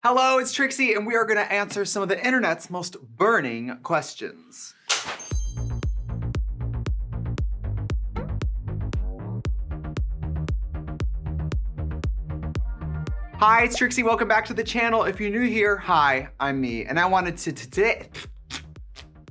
Hello, it's Trixie, and we are gonna answer some of the internet's most burning questions. Hi, it's Trixie, welcome back to the channel. If you're new here, hi, I'm me, and I wanted to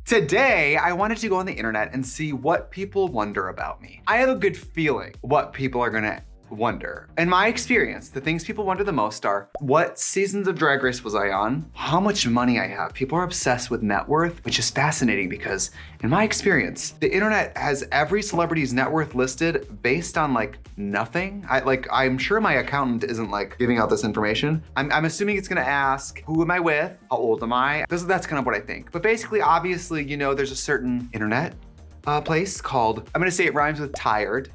Today, I wanted to go on the internet and see what people wonder about me. I have a good feeling what people are gonna wonder. In my experience, the things people wonder the most are, what seasons of Drag Race was I on? How much money I have? People are obsessed with net worth, which is fascinating because in my experience, the internet has every celebrity's net worth listed based on like nothing. I'm sure my accountant isn't like giving out this information. I'm assuming it's gonna ask, who am I with? How old am I? That's kind of what I think. But basically, obviously, you know, there's a certain internet place called, I'm gonna say it rhymes with tired.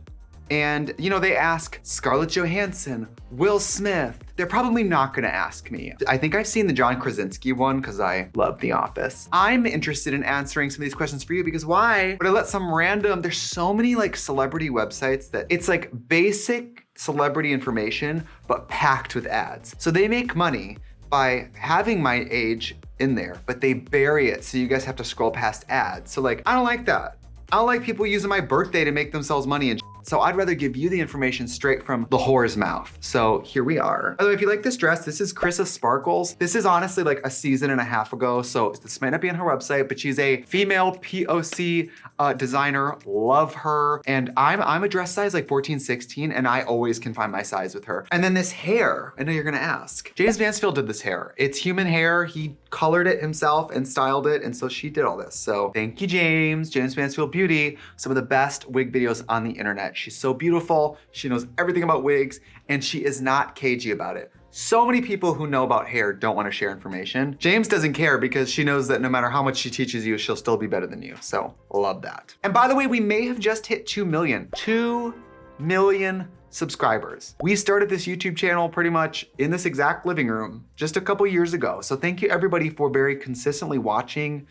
And you know, they ask Scarlett Johansson, Will Smith. They're probably not gonna ask me. I think I've seen the John Krasinski one because I love The Office. I'm interested in answering some of these questions for you because why would I let some random, there's so many like celebrity websites that it's like basic celebrity information, but packed with ads. So they make money by having my age in there, but they bury it so you guys have to scroll past ads. So like, I don't like that. I don't like people using my birthday to make themselves money and so I'd rather give you the information straight from the whore's mouth. So here we are. By the way, if you like this dress, this is Chrissa Sparkles. This is honestly like a season and a half ago, so this might not be on her website, but she's a female POC designer. Love her. And I'm a dress size like 14, 16, and I always can find my size with her. And then this hair, I know you're gonna ask. James Mansfield did this hair. It's human hair. He colored it himself and styled it, and so she did all this. So thank you, James Mansfield Beauty. Some of the best wig videos on the internet. She's so beautiful, she knows everything about wigs, and she is not cagey about it. So many people who know about hair don't want to share information. James doesn't care because she knows that no matter how much she teaches you, she'll still be better than you. So love that. And by the way, we may have just hit 2 million. 2 million subscribers. We started this YouTube channel pretty much in this exact living room just a couple years ago. So thank you everybody for very consistently watching.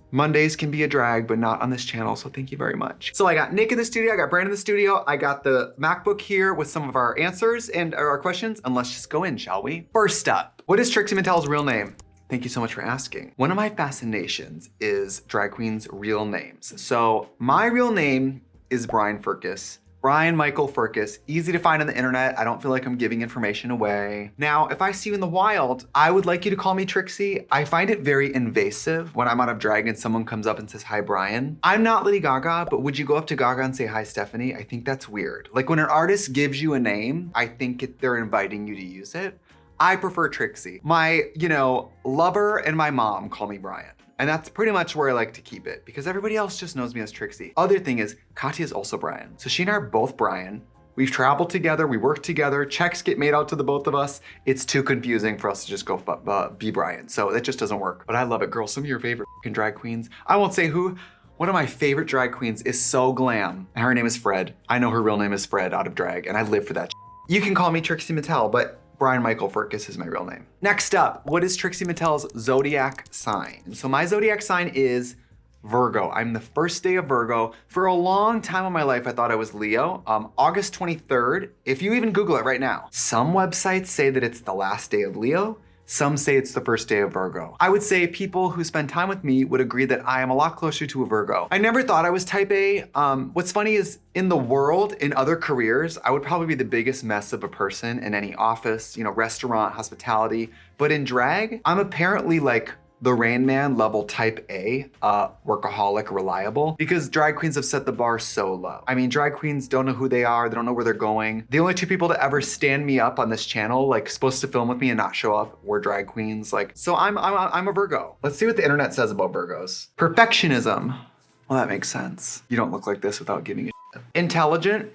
Mondays can be a drag, but not on this channel, so thank you very much. So I got Nick in the studio, I got Brandon in the studio, I got the MacBook here with some of our answers and our questions, and let's just go in, shall we? First up, what is Trixie Mattel's real name? Thank you so much for asking. One of my fascinations is drag queens' real names. So my real name is Brian Furcus. Brian Michael Furcus, easy to find on the internet. I don't feel like I'm giving information away. Now, if I see you in the wild, I would like you to call me Trixie. I find it very invasive when I'm out of drag and someone comes up and says, hi, Brian. I'm not Lady Gaga, but would you go up to Gaga and say, hi, Stephanie? I think that's weird. Like when an artist gives you a name, I think they're inviting you to use it. I prefer Trixie. My, lover and my mom call me Brian. And that's pretty much where I like to keep it because everybody else just knows me as Trixie. Other thing is, Katya is also Brian. So she and I are both Brian. We've traveled together, we work together, checks get made out to the both of us. It's too confusing for us to just go be Brian. So it just doesn't work. But I love it, girl. Some of your favorite drag queens. I won't say who. One of my favorite drag queens is so glam. And her name is Fred. I know her real name is Fred out of drag and I live for that. You can call me Trixie Mattel, but Brian Michael Furcus is my real name. Next up, what is Trixie Mattel's zodiac sign? So my zodiac sign is Virgo. I'm the first day of Virgo. For a long time in my life, I thought I was Leo. August 23rd, if you even Google it right now, some websites say that it's the last day of Leo. Some say it's the first day of Virgo. I would say people who spend time with me would agree that I am a lot closer to a Virgo. I never thought I was type A. What's funny is in the world, in other careers, I would probably be the biggest mess of a person in any office, restaurant, hospitality. But in drag, I'm apparently like the Rain Man level type A, workaholic, reliable, because drag queens have set the bar so low. I mean, drag queens don't know who they are, they don't know where they're going. The only 2 people to ever stand me up on this channel, like supposed to film with me and not show up, were drag queens. So I'm a Virgo. Let's see what the internet says about Virgos. Perfectionism. Well, that makes sense. You don't look like this without giving a shit. Intelligent.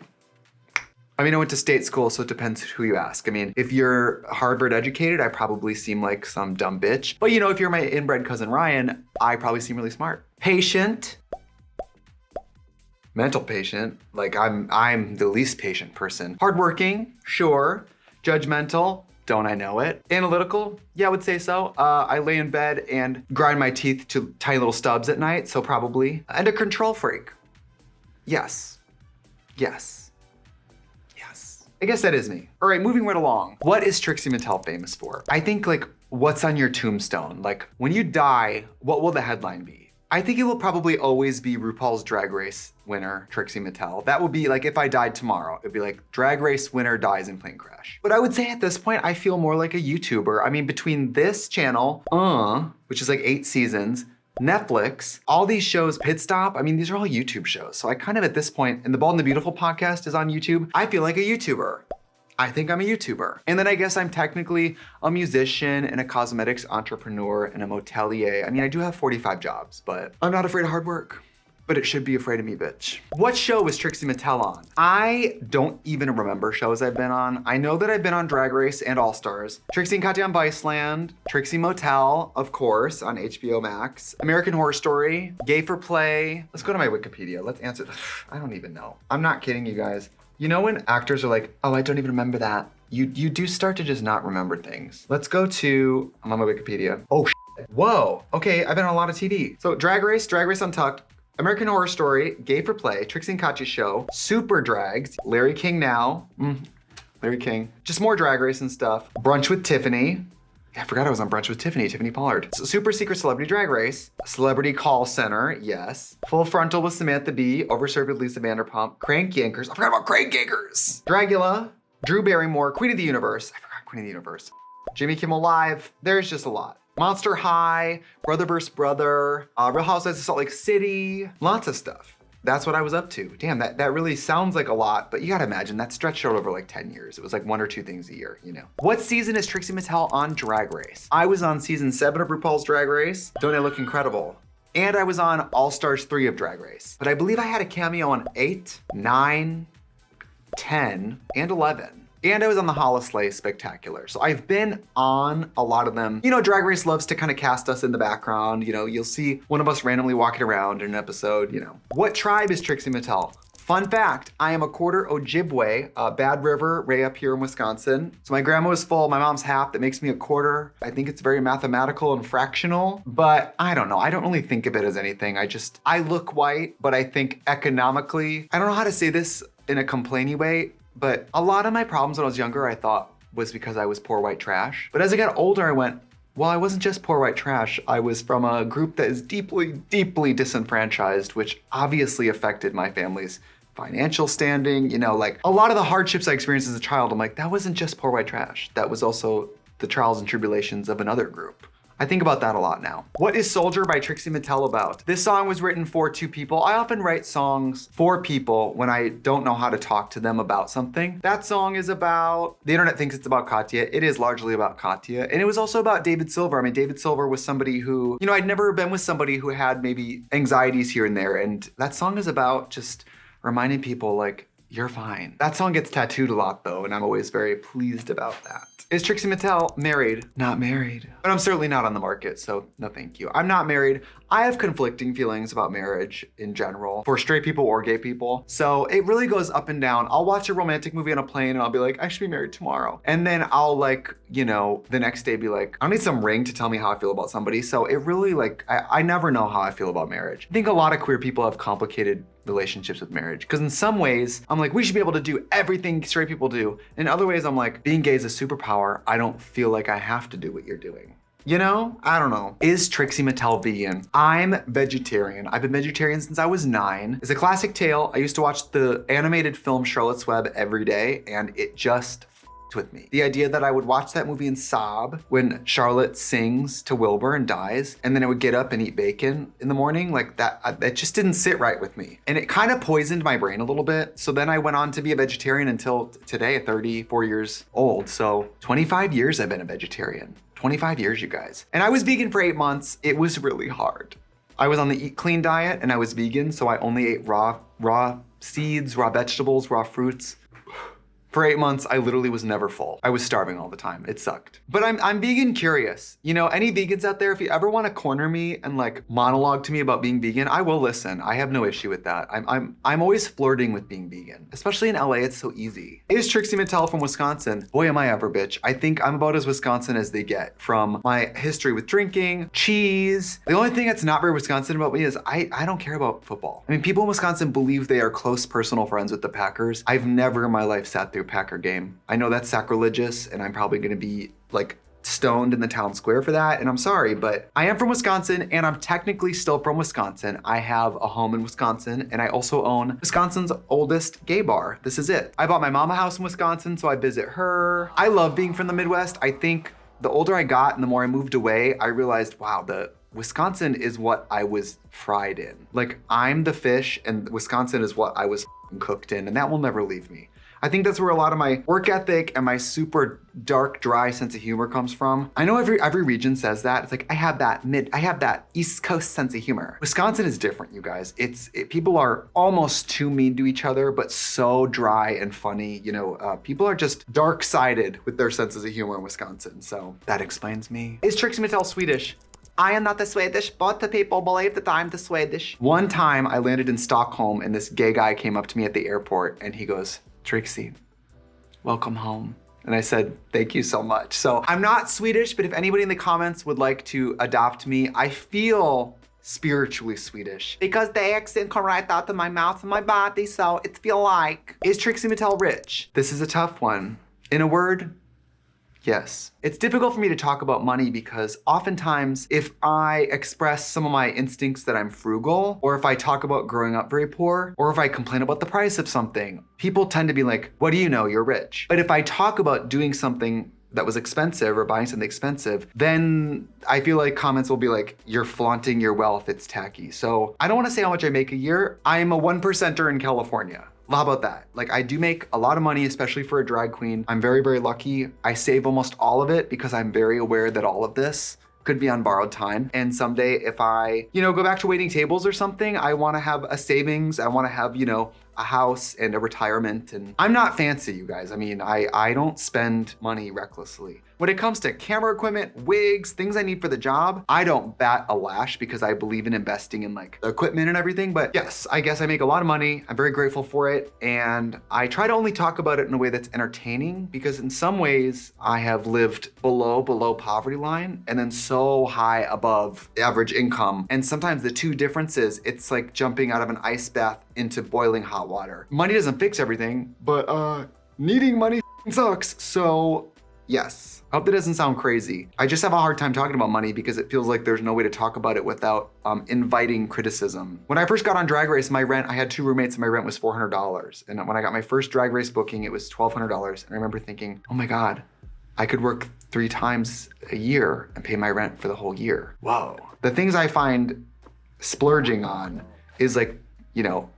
I mean, I went to state school, so it depends who you ask. I mean, if you're Harvard educated, I probably seem like some dumb bitch. But if you're my inbred cousin Ryan, I probably seem really smart. Patient. Mental patient. Like I'm the least patient person. Hardworking, sure. Judgmental, don't I know it? Analytical, yeah, I would say so. I lay in bed and grind my teeth to tiny little stubs at night, so probably. And a control freak. Yes. I guess that is me. All right, moving right along. What is Trixie Mattel famous for? I think like, what's on your tombstone? Like, when you die, what will the headline be? I think it will probably always be RuPaul's Drag Race winner, Trixie Mattel. That would be like if I died tomorrow, it'd be like Drag Race winner dies in plane crash. But I would say at this point, I feel more like a YouTuber. I mean, between this channel, which is like 8 seasons, Netflix, all these shows, Pit Stop, I mean, these are all YouTube shows. So I kind of at this point, and the Bald and the Beautiful podcast is on YouTube, I feel like a YouTuber. I think I'm a YouTuber. And then I guess I'm technically a musician and a cosmetics entrepreneur and a motelier. I mean, I do have 45 jobs, but I'm not afraid of hard work. But it should be afraid of me, bitch. What show was Trixie Mattel on? I don't even remember shows I've been on. I know that I've been on Drag Race and All Stars. Trixie and Katya on Viceland. Trixie Motel, of course, on HBO Max. American Horror Story. Gay for Play. Let's go to my Wikipedia. Let's answer this. I don't even know. I'm not kidding you guys. You know when actors are like, oh, I don't even remember that. You do start to just not remember things. Let's go to, I'm on my Wikipedia. Oh, shit. Whoa. Okay, I've been on a lot of TV. So Drag Race Untucked, American Horror Story, Gay for Play, Trixie and Katya Show, Super Drags, Larry King Now, Larry King, just more Drag Race and stuff. Brunch with Tiffany. Yeah, I forgot I was on Brunch with Tiffany Pollard. So Super Secret Celebrity Drag Race, Celebrity Call Center, yes. Full Frontal with Samantha Bee, Overserved with Lisa Vanderpump, Crank Yankers, I forgot about Crank Yankers. Dragula, Drew Barrymore, Queen of the Universe, I forgot Queen of the Universe. Jimmy Kimmel Live, there's just a lot. Monster High, Brother vs. Brother, Real Housewives of Salt Lake City, lots of stuff. That's what I was up to. Damn, that really sounds like a lot, but you gotta imagine that stretched out over like 10 years. It was like 1 or 2 things a year, you know. What season is Trixie Mattel on Drag Race? I was on season 7 of RuPaul's Drag Race. Don't I look incredible? And I was on All Stars 3 of Drag Race. But I believe I had a cameo on 8, 9, 10, and 11. And I was on the Holoslay Spectacular. So I've been on a lot of them. You know, Drag Race loves to kind of cast us in the background. You know, you'll see one of us randomly walking around in an episode, you know. What tribe is Trixie Mattel? Fun fact, I am a quarter Ojibwe, Bad River, right up here in Wisconsin. So my grandma was full, my mom's half, that makes me a quarter. I think it's very mathematical and fractional, but I don't know. I don't really think of it as anything. I look white, but I think economically, I don't know how to say this in a complainy way, but a lot of my problems when I was younger, I thought was because I was poor white trash. But as I got older, I went, well, I wasn't just poor white trash. I was from a group that is deeply, deeply disenfranchised, which obviously affected my family's financial standing. You know, like a lot of the hardships I experienced as a child, I'm like, that wasn't just poor white trash. That was also the trials and tribulations of another group. I think about that a lot now. What is Soldier by Trixie Mattel about? This song was written for 2 people. I often write songs for people when I don't know how to talk to them about something. That song is about, the internet thinks it's about Katya. It is largely about Katya. And it was also about David Silver. I mean, David Silver was somebody who, you know, I'd never been with somebody who had maybe anxieties here and there. And that song is about just reminding people like, you're fine. That song gets tattooed a lot though, and I'm always very pleased about that. Is Trixie Mattel married? Not married. But I'm certainly not on the market, so no thank you. I'm not married. I have conflicting feelings about marriage in general, for straight people or gay people. So it really goes up and down. I'll watch a romantic movie on a plane and I'll be like, I should be married tomorrow. And then I'll like, you know, the next day be like, I need some ring to tell me how I feel about somebody. So it really like, I never know how I feel about marriage. I think a lot of queer people have complicated relationships with marriage. Because in some ways, I'm like, we should be able to do everything straight people do. In other ways, I'm like, being gay is a superpower. I don't feel like I have to do what you're doing. You know, I don't know. Is Trixie Mattel vegan? I'm vegetarian. I've been vegetarian since I was 9. It's a classic tale. I used to watch the animated film Charlotte's Web every day, and it just with me. The idea that I would watch that movie and sob when Charlotte sings to Wilbur and dies, and then I would get up and eat bacon in the morning, like that just didn't sit right with me. And it kind of poisoned my brain a little bit. So then I went on to be a vegetarian until today at 34 years old. So 25 years I've been a vegetarian. 25 years, you guys. And I was vegan for 8 months. It was really hard. I was on the eat clean diet and I was vegan, so I only ate raw seeds, raw vegetables, raw fruits. For 8 months, I literally was never full. I was starving all the time. It sucked. But I'm vegan curious. You know, any vegans out there, if you ever want to corner me and like monologue to me about being vegan, I will listen. I have no issue with that. I'm always flirting with being vegan, especially in LA. It's so easy. Is Trixie Mattel from Wisconsin? Boy, am I ever, bitch. I think I'm about as Wisconsin as they get from my history with drinking, cheese. The only thing that's not very Wisconsin about me is I don't care about football. I mean, people in Wisconsin believe they are close personal friends with the Packers. I've never in my life sat through a Packer game. I know that's sacrilegious and I'm probably gonna be like stoned in the town square for that, and I'm sorry, but I am from Wisconsin and I'm technically still from Wisconsin. I have a home in Wisconsin and I also own Wisconsin's oldest gay bar. This is it. I bought my mom a house in Wisconsin, so I visit her. I love being from the Midwest. I think the older I got and the more I moved away, I realized, wow, Wisconsin is what I was fried in. Like, I'm the fish and Wisconsin is what I was cooked in, and that will never leave me. I think that's where a lot of my work ethic and my super dark, dry sense of humor comes from. I know every region says that. It's like, I have that East Coast sense of humor. Wisconsin is different, you guys. People are almost too mean to each other, but so dry and funny. You know, people are just dark-sided with their senses of humor in Wisconsin. So that explains me. Is Trixie Mattel Swedish? I am not the Swedish, but the people believe that I'm the Swedish. One time I landed in Stockholm and this gay guy came up to me at the airport and he goes, Trixie, welcome home. And I said, thank you so much. So I'm not Swedish, but if anybody in the comments would like to adopt me, I feel spiritually Swedish because the accent come right out of my mouth and my body, so it feel like. Is Trixie Mattel rich? This is a tough one. In a word, yes. It's difficult for me to talk about money because oftentimes if I express some of my instincts that I'm frugal, or if I talk about growing up very poor, or if I complain about the price of something, people tend to be like, what do you know, you're rich. But if I talk about doing something that was expensive or buying something expensive, then I feel like comments will be like, you're flaunting your wealth, it's tacky. So I don't wanna say how much I make a year. I'm a 1%er in California. How about that? Like, I do make a lot of money, especially for a drag queen. I'm very, very lucky. I save almost all of it because I'm very aware that all of this could be on borrowed time. And someday if I, go back to waiting tables or something, I wanna have a savings. I wanna have, a house and a retirement. And I'm not fancy, you guys. I mean, I don't spend money recklessly. When it comes to camera equipment, wigs, things I need for the job, I don't bat a lash because I believe in investing in like the equipment and everything. But yes, I guess I make a lot of money. I'm very grateful for it. And I try to only talk about it in a way that's entertaining because in some ways I have lived below poverty line and then so high above average income. And sometimes the two differences, it's like jumping out of an ice bath into boiling hot water. Money doesn't fix everything, but needing money sucks. So yes. I hope that doesn't sound crazy. I just have a hard time talking about money because it feels like there's no way to talk about it without inviting criticism. When I first got on Drag Race, my rent, I had 2 roommates and my rent was $400. And when I got my first Drag Race booking, it was $1,200. And I remember thinking, oh my God, I could work 3 times a year and pay my rent for the whole year. Whoa. The things I find splurging on is like,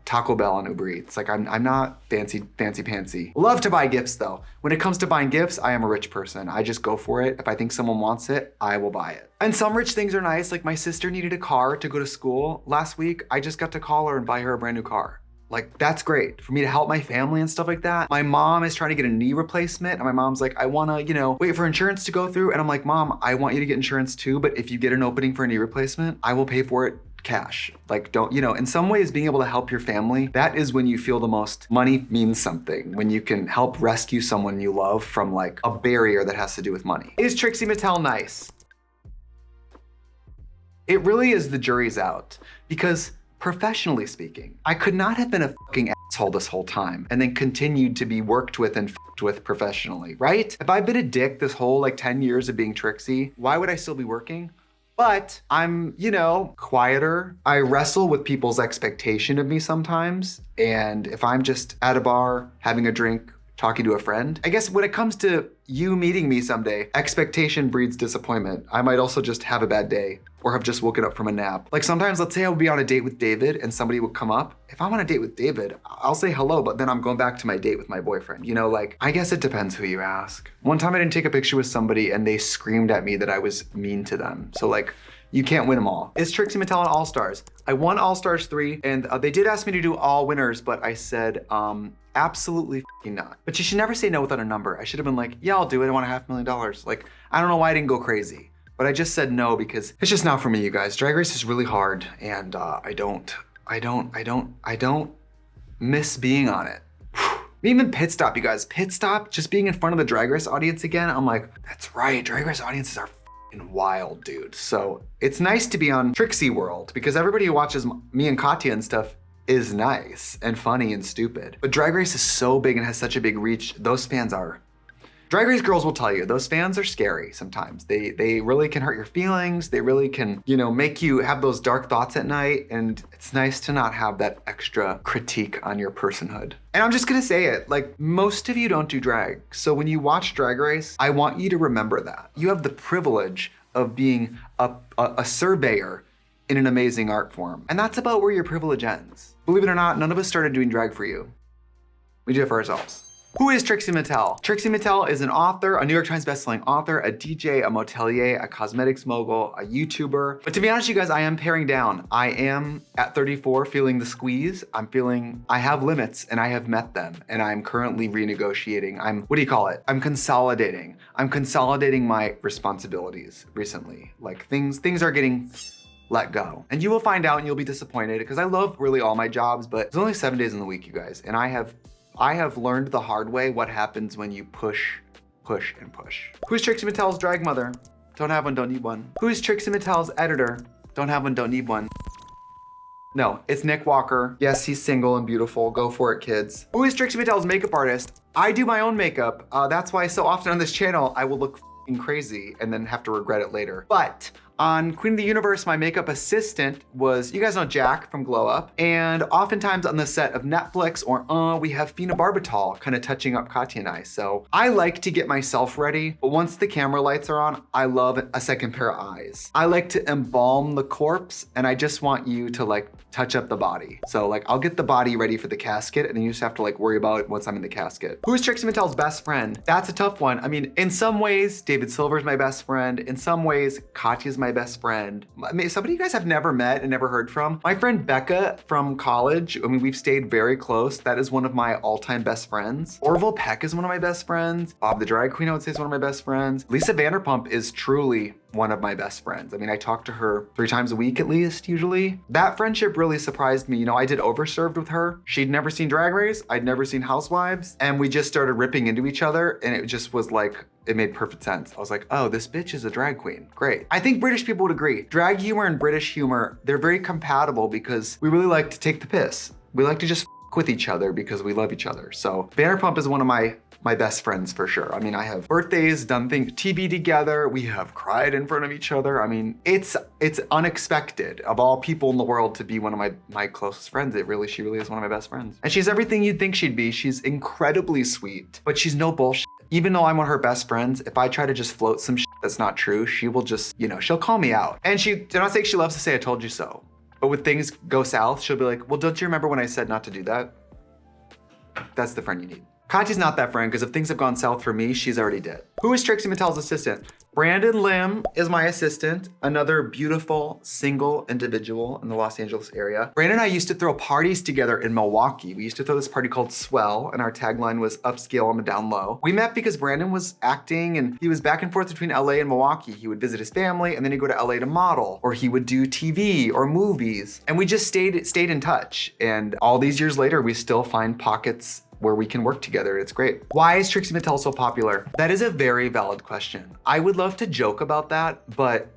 Taco Bell on Uber Eats. Like I'm not fancy. Love to buy gifts though. When it comes to buying gifts, I am a rich person. I just go for it. If I think someone wants it, I will buy it. And some rich things are nice. Like my sister needed a car to go to school last week. I just got to call her and buy her a brand new car. Like that's great for me to help my family and stuff like that. My mom is trying to get a knee replacement and my mom's like, I wanna, wait for insurance to go through. And I'm like, Mom, I want you to get insurance too, but if you get an opening for a knee replacement, I will pay for it cash. Like don't, in some ways being able to help your family, that is when you feel the most money means something, when you can help rescue someone you love from like a barrier that has to do with money. Is Trixie Mattel nice? It really is the jury's out because professionally speaking, I could not have been a fucking asshole this whole time and then continued to be worked with and fucked with professionally, right? If I've been a dick this whole like 10 years of being Trixie, why would I still be working? But I'm, quieter. I wrestle with people's expectation of me sometimes. And if I'm just at a bar, having a drink, talking to a friend, I guess when it comes to you meeting me someday, expectation breeds disappointment. I might also just have a bad day or have just woken up from a nap. Like sometimes, let's say I would be on a date with David and somebody would come up. If I'm on a date with David, I'll say hello, but then I'm going back to my date with my boyfriend. I guess it depends who you ask. One time I didn't take a picture with somebody and they screamed at me that I was mean to them. So like, you can't win them all. Is Trixie Mattel on All Stars? I won All Stars 3 and they did ask me to do all winners, but I said, absolutely not. But you should never say no without a number. I should have been like, yeah, I'll do it. I want $500,000. Like, I don't know why I didn't go crazy, but I just said no because it's just not for me, you guys. Drag Race is really hard and I don't miss being on it. Even Pit Stop, you guys. Pit Stop, just being in front of the Drag Race audience again, I'm like, that's right, Drag Race audiences are wild, dude. So it's nice to be on Trixie World because everybody who watches me and Katya and stuff, is nice and funny and stupid. But Drag Race is so big and has such a big reach, those fans are, Drag Race girls will tell you, those fans are scary sometimes. They really can hurt your feelings. They really can, you know, make you have those dark thoughts at night. And it's nice to not have that extra critique on your personhood. And I'm just gonna say it, like, most of you don't do drag. So when you watch Drag Race, I want you to remember that. You have the privilege of being a surveyor in an amazing art form. And that's about where your privilege ends. Believe it or not, none of us started doing drag for you. We did it for ourselves. Who is Trixie Mattel? Trixie Mattel is an author, a New York Times bestselling author, a DJ, a motelier, a cosmetics mogul, a YouTuber. But to be honest, you guys, I am paring down. I am at 34 feeling the squeeze. I have limits and I have met them and I'm currently renegotiating. I'm consolidating. I'm consolidating my responsibilities recently. Like things are getting let go. And you will find out and you'll be disappointed because I love really all my jobs, but there's only 7 days in the week, you guys. And I have learned the hard way what happens when you push, and push. Who's Trixie Mattel's drag mother? Don't have one, don't need one. Who's Trixie Mattel's editor? Don't have one, don't need one. No, it's Nick Walker. Yes, he's single and beautiful. Go for it, kids. Who is Trixie Mattel's makeup artist? I do my own makeup. That's why so often on this channel, I will look crazy and then have to regret it later. But on Queen of the Universe, my makeup assistant was, you guys know Jack from Glow Up. And oftentimes on the set of Netflix or we have phenobarbital kind of touching up Katya and I. So I like to get myself ready, but once the camera lights are on, I love a second pair of eyes. I like to embalm the corpse and I just want you to like touch up the body. So like I'll get the body ready for the casket and then you just have to like worry about it once I'm in the casket. Who is Trixie Mattel's best friend? That's a tough one. I mean, in some ways, David Silver's my best friend. In some ways, Katya's my best friend. I mean, somebody you guys have never met and never heard from. My friend Becca from college, I mean, we've stayed very close. That is one of my all-time best friends. Orville Peck is one of my best friends. Bob the Drag Queen, I would say, is one of my best friends. Lisa Vanderpump is truly one of my best friends. I mean, I talk to her 3 times a week at least, usually. That friendship really surprised me. You know, I did Overserved with her. She'd never seen Drag Race. I'd never seen Housewives. And we just started ripping into each other and it just was like, it made perfect sense. I was like, oh, this bitch is a drag queen. Great. I think British people would agree. Drag humor and British humor, they're very compatible because we really like to take the piss. We like to just with each other because we love each other. So Vanderpump is one of my best friends for sure. I mean, I have birthdays, done things, TV together. We have cried in front of each other. I mean, it's unexpected of all people in the world to be one of my closest friends. She really is one of my best friends. And she's everything you'd think she'd be. She's incredibly sweet, but she's no bullshit. Even though I'm one of her best friends, if I try to just float some shit that's not true, she will just, you know, she'll call me out. And I'm not saying she loves to say, I told you so. But when things go south, she'll be like, well, don't you remember when I said not to do that? That's the friend you need. Katya's not that friend because if things have gone south for me, she's already dead. Who is Trixie Mattel's assistant? Brandon Lim is my assistant, another beautiful single individual in the Los Angeles area. Brandon and I used to throw parties together in Milwaukee. We used to throw this party called Swell and our tagline was upscale on the down low. We met because Brandon was acting and he was back and forth between LA and Milwaukee. He would visit his family and then he'd go to LA to model or he would do TV or movies. And we just stayed in touch. And all these years later, we still find pockets where we can work together. It's great. Why is Trixie Mattel so popular? That is a very valid question. I would love to joke about that, but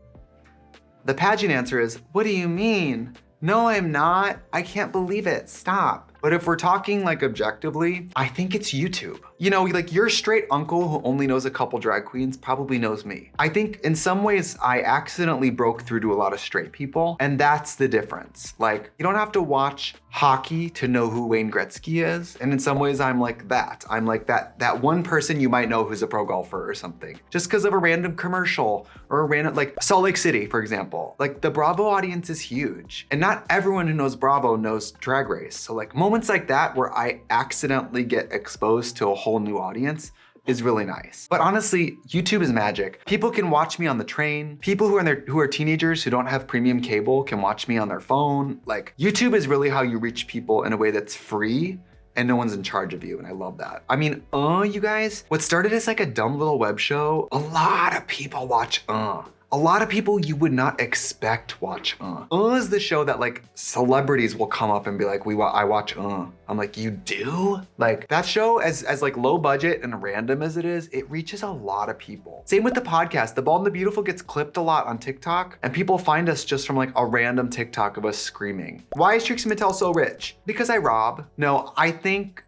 the pageant answer is, what do you mean? No, I'm not. I can't believe it. Stop. But if we're talking like objectively, I think it's YouTube. You know, like your straight uncle who only knows a couple drag queens probably knows me. I think in some ways I accidentally broke through to a lot of straight people and that's the difference. Like you don't have to watch hockey to know who Wayne Gretzky is. And in some ways I'm like that. I'm like that one person you might know who's a pro golfer or something. Just because of a random commercial or a random, like Salt Lake City, for example. Like the Bravo audience is huge. And not everyone who knows Bravo knows Drag Race. So like moments like that where I accidentally get exposed to a whole new audience is really nice. But honestly, YouTube is magic. People can watch me on the train. People who are teenagers who don't have premium cable can watch me on their phone. Like YouTube is really how you reach people in a way that's free and no one's in charge of you, and I love that. I mean, you guys, what started as like a dumb little web show, a lot of people watch A lot of people you would not expect watch is the show that like celebrities will come up and be like, I watch I'm like, you do? Like that show, as like low budget and random as it is, it reaches a lot of people. Same with the podcast. The Bald and the Beautiful gets clipped a lot on TikTok, and people find us just from like a random TikTok of us screaming. Why is Trixie Mattel so rich? Because I rob. No, I think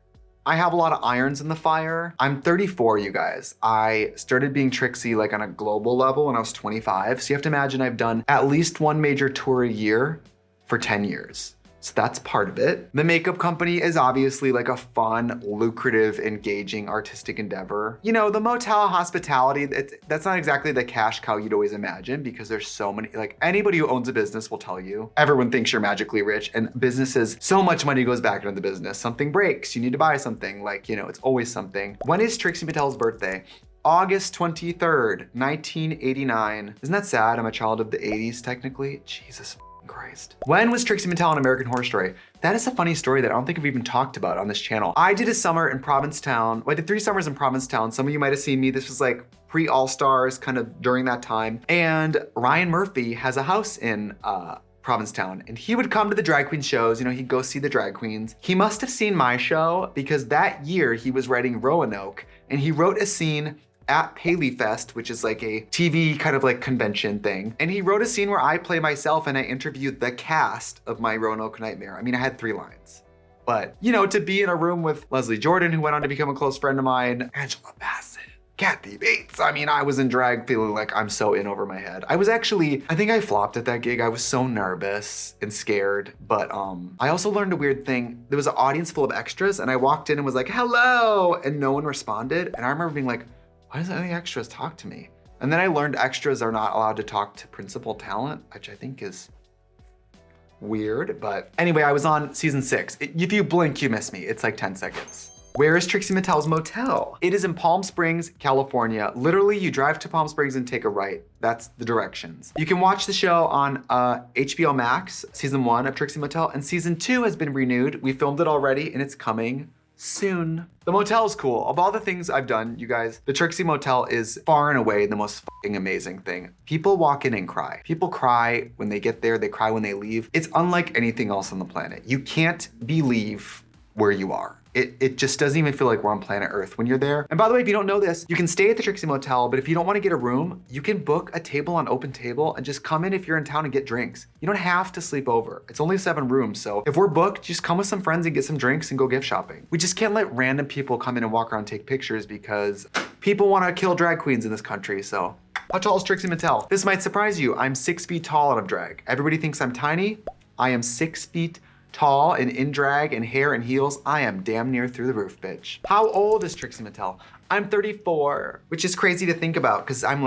I have a lot of irons in the fire. I'm 34, you guys. I started being Trixie like on a global level when I was 25. So you have to imagine I've done at least one major tour a year for 10 years. So that's part of it. The makeup company is obviously like a fun, lucrative, engaging, artistic endeavor. You know, the motel hospitality, that's not exactly the cash cow you'd always imagine, because there's so many, like anybody who owns a business will tell you, everyone thinks you're magically rich, and businesses, so much money goes back into the business. Something breaks, you need to buy something, like, you know, it's always something. When is Trixie Mattel's birthday? August 23rd, 1989. Isn't that sad? I'm a child of the 80s, technically. Jesus Christ. When was Trixie Mattel on American Horror Story? That is a funny story that I don't think I've even talked about on this channel. I did a summer in Provincetown. Well, I did 3 summers in Provincetown. Some of you might have seen me. This was like pre-All-Stars, kind of during that time. And Ryan Murphy has a house in Provincetown, and he would come to the drag queen shows. You know, he'd go see the drag queens. He must have seen my show because that year he was writing Roanoke, and he wrote a scene at Paley Fest, which is like a TV kind of like convention thing. And he wrote a scene where I play myself and I interviewed the cast of my Roanoke Nightmare. I mean, I had 3 lines. But, you know, to be in a room with Leslie Jordan, who went on to become a close friend of mine, Angela Bassett, Kathy Bates. I mean, I was in drag feeling like I'm so in over my head. I was actually, I think I flopped at that gig. I was so nervous and scared, but I also learned a weird thing. There was an audience full of extras, and I walked in and was like, hello, and no one responded. And I remember being like, why doesn't any extras talk to me? And then I learned extras are not allowed to talk to principal talent, which I think is weird. But anyway, I was on season 6. If you blink, you miss me. It's like 10 seconds. Where is Trixie Mattel's motel? It is in Palm Springs, California. Literally, you drive to Palm Springs and take a right. That's the directions. You can watch the show on HBO Max, season 1 of Trixie Mattel, and season 2 has been renewed. We filmed it already, and it's coming soon. The motel is cool. Of all the things I've done, you guys, the Trixie Motel is far and away the most fucking amazing thing. People walk in and cry. People cry when they get there, they cry when they leave. It's unlike anything else on the planet. You can't believe where you are. It just doesn't even feel like we're on planet Earth when you're there. And by the way, if you don't know this, you can stay at the Trixie Motel, but if you don't want to get a room, you can book a table on Open Table and just come in if you're in town and get drinks. You don't have to sleep over. It's only 7 rooms, so if we're booked, just come with some friends and get some drinks and go gift shopping. We just can't let random people come in and walk around and take pictures because people want to kill drag queens in this country, so. How tall is Trixie Mattel? This might surprise you. I'm 6 feet tall out of drag. Everybody thinks I'm tiny. I am 6 feet tall and in drag and hair and heels. I am damn near through the roof, bitch. How old is Trixie Mattel? I'm 34, which is crazy to think about because I'm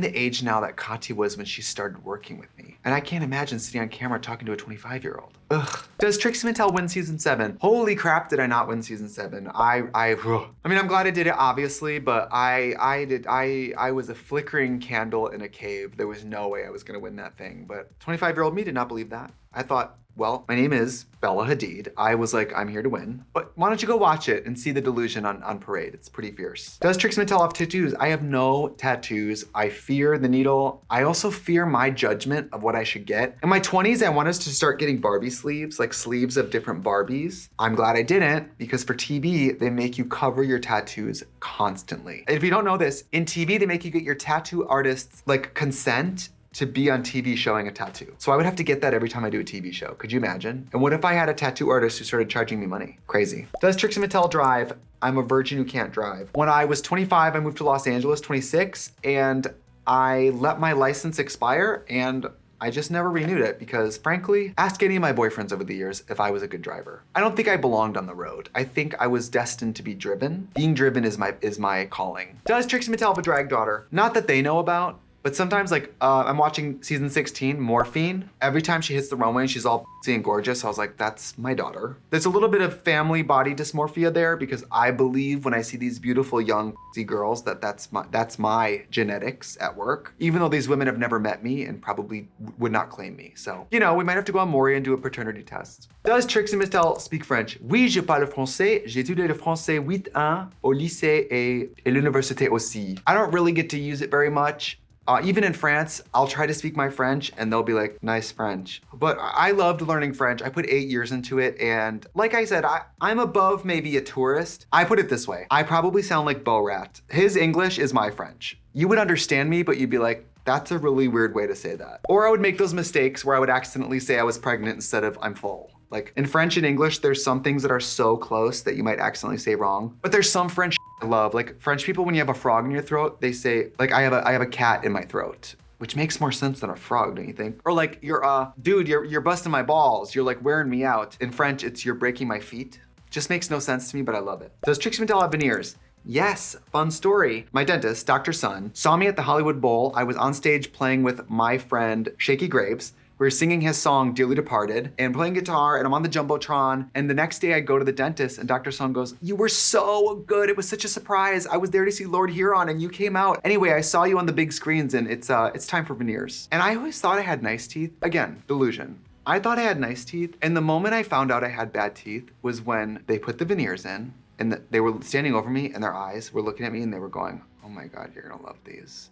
the age now that Katya was when she started working with me. And I can't imagine sitting on camera talking to a 25-year-old. Ugh. Does Trixie Mattel win season 7? Holy crap, did I not win season 7. I mean, I'm glad I did it, obviously, but I was a flickering candle in a cave. There was no way I was gonna win that thing, but 25-year-old me did not believe that. I thought, well, my name is Bella Hadid. I was like, I'm here to win. But why don't you go watch it and see the delusion on parade? It's pretty fierce. Does Trixie Mattel have tattoos? I have no tattoos. I fear the needle. I also fear my judgment of what I should get. In my 20s, I wanted us to start getting Barbie sleeves, like sleeves of different Barbies. I'm glad I didn't, because for TV, they make you cover your tattoos constantly. If you don't know this, in TV, they make you get your tattoo artist's like consent to be on TV showing a tattoo. So I would have to get that every time I do a TV show. Could you imagine? And what if I had a tattoo artist who started charging me money? Crazy. Does Trixie Mattel drive? I'm a virgin who can't drive. When I was 25, I moved to Los Angeles, 26, and I let my license expire, and I just never renewed it because, frankly, ask any of my boyfriends over the years if I was a good driver. I don't think I belonged on the road. I think I was destined to be driven. Being driven is my calling. Does Trixie Mattel have a drag daughter? Not that they know about. But sometimes, like, I'm watching season 16, Morphine. Every time she hits the runway and she's all and gorgeous, I was like, that's my daughter. There's a little bit of family body dysmorphia there because I believe when I see these beautiful young girls that's my genetics at work, even though these women have never met me and probably would not claim me. So, you know, we might have to go on Maury and do a paternity test. Does Trixie Mattel speak French? Oui, je parle français. J'ai étudié le français 8 ans au lycée et l'université aussi. I don't really get to use it very much. Even in France, I'll try to speak my French and they'll be like, nice French. But I loved learning French. I put 8 years into it. And like I said, I'm above maybe a tourist. I put it this way. I probably sound like Bo Rat. His English is my French. You would understand me, but you'd be like, that's a really weird way to say that. Or I would make those mistakes where I would accidentally say I was pregnant instead of I'm full. Like in French and English, there's some things that are so close that you might accidentally say wrong. But there's some French I love. Like French people, when you have a frog in your throat, they say, like I have a cat in my throat, which makes more sense than a frog, don't you think? Or like you're busting my balls. You're like wearing me out. In French, it's you're breaking my feet. Just makes no sense to me, but I love it. Does Trixie Mattel have veneers? Yes, fun story. My dentist, Dr. Sun, saw me at the Hollywood Bowl. I was on stage playing with my friend, Shaky Graves. We were singing his song, Dearly Departed, and playing guitar, and I'm on the Jumbotron. And the next day I go to the dentist and Dr. Sun goes, you were so good. It was such a surprise. I was there to see Lord Huron and you came out. Anyway, I saw you on the big screens and it's time for veneers. And I always thought I had nice teeth. Again, delusion. I thought I had nice teeth. And the moment I found out I had bad teeth was when they put the veneers in. And they were standing over me and their eyes were looking at me and they were going, oh my God, you're gonna love these.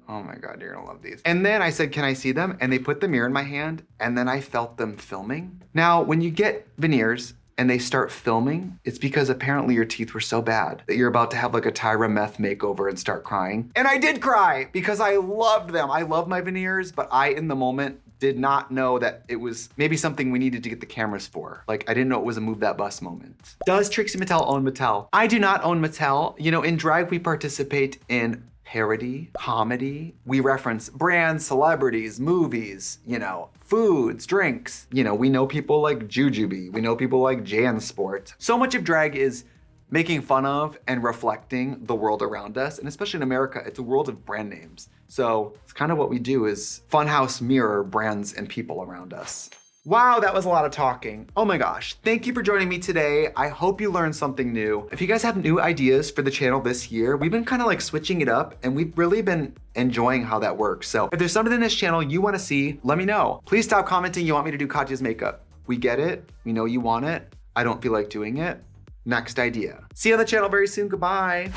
Oh my God, you're gonna love these. And then I said, can I see them? And they put the mirror in my hand and then I felt them filming. Now, when you get veneers and they start filming, it's because apparently your teeth were so bad that you're about to have like a Tyra Meth makeover and start crying. And I did cry because I loved them. I love my veneers, but I, in the moment, did not know that it was maybe something we needed to get the cameras for. Like, I didn't know it was a move that bus moment. Does Trixie Mattel own Mattel? I do not own Mattel. You know, in drag, we participate in parody, comedy. We reference brands, celebrities, movies, you know, foods, drinks. You know, we know people like Jujubee. We know people like JanSport. So much of drag is making fun of and reflecting the world around us. And especially in America, it's a world of brand names. So it's kind of what we do is funhouse mirror brands and people around us. Wow, that was a lot of talking. Oh my gosh, thank you for joining me today. I hope you learned something new. If you guys have new ideas for the channel this year, we've been kind of like switching it up and we've really been enjoying how that works. So if there's something in this channel you wanna see, let me know. Please stop commenting you want me to do Katya's makeup. We get it, we know you want it. I don't feel like doing it. Next idea. See you on the channel very soon, goodbye.